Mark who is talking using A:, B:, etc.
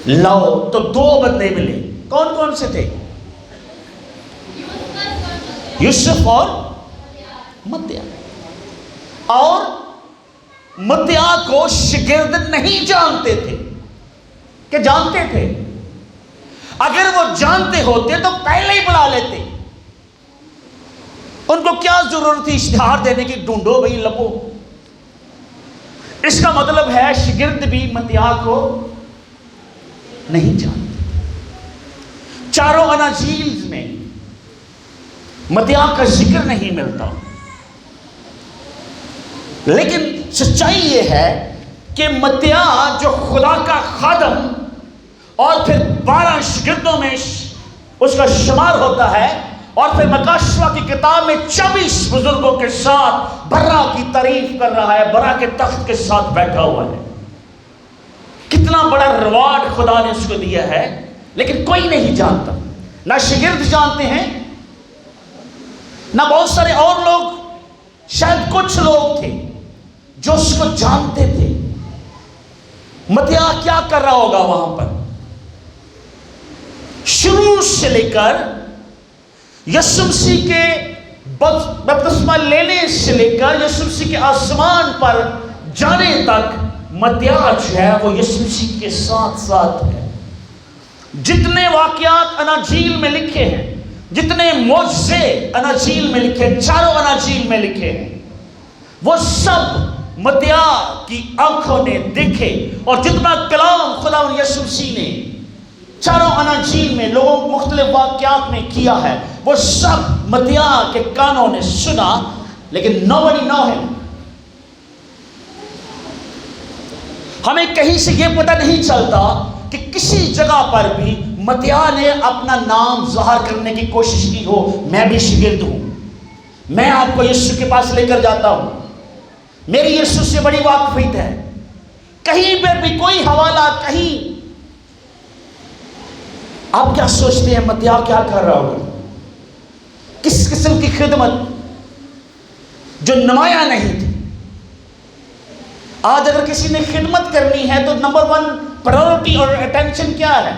A: لاؤ تو دو بندے ملے. کون کون سے تھے؟ یوسف اور متیع. اور متیع کو شاگرد نہیں جانتے تھے کہ جانتے تھے؟ اگر وہ جانتے ہوتے تو پہلے ہی بلا لیتے. ان کو کیا ضرورت تھی اشتہار دینے کی؟ ڈھونڈو بھئی لبو. اس کا مطلب ہے شاگرد بھی متیع کو نہیں جانتے. چاروں اناجیل میں متیع کا ذکر نہیں ملتا. لیکن سچائی یہ ہے کہ متیع جو خدا کا خادم اور پھر 12 شاگردوں میں اس کا شمار ہوتا ہے، اور پھر مکاشفہ کی کتاب میں 24 بزرگوں کے ساتھ برا کی تعریف کر رہا ہے، برا کے تخت کے ساتھ بیٹھا ہوا ہے. کتنا بڑا ریوارڈ خدا نے اس کو دیا ہے، لیکن کوئی نہیں جانتا. نہ شاگرد جانتے ہیں، نہ بہت سارے اور لوگ. شاید کچھ لوگ تھے جو اس کو جانتے تھے. متیع کیا کر رہا ہوگا وہاں پر؟ شروع سے لے کر یسوع مسیح کے بپتسمہ لینے سے لے کر یسوع مسیح کے آسمان پر جانے تک متیع جو ہے وہ یسوع مسیح کے ساتھ ساتھ ہے. جتنے واقعات اناجیل میں لکھے ہیں، جتنے معجزے اناجیل میں لکھے، چاروں اناجیل میں لکھے ہیں، وہ سب متیع کی آنکھوں نے دیکھے. اور جتنا کلام خدا یسوع مسیح نے چاروں اناجیل میں لوگوں مختلف واقعات میں کیا ہے، وہ سب متیع کے کانوں نے سنا. لیکن nobody know him. ہمیں کہیں سے یہ پتہ نہیں چلتا کہ کسی جگہ پر بھی متیع نے اپنا نام ظاہر کرنے کی کوشش کی ہو. میں بھی شاگرد ہوں، میں آپ کو یسوع کے پاس لے کر جاتا ہوں، میری یسوع سے بڑی واقفیت ہے. کہیں پر بھی کوئی حوالہ کہیں. آپ کیا سوچتے ہیں متیع کیا کر رہا ہوگا؟ کس قسم کی خدمت جو نمایاں نہیں تھی. آج اگر کسی نے خدمت کرنی ہے تو نمبر 1 پرائورٹی اور اٹینشن کیا ہے؟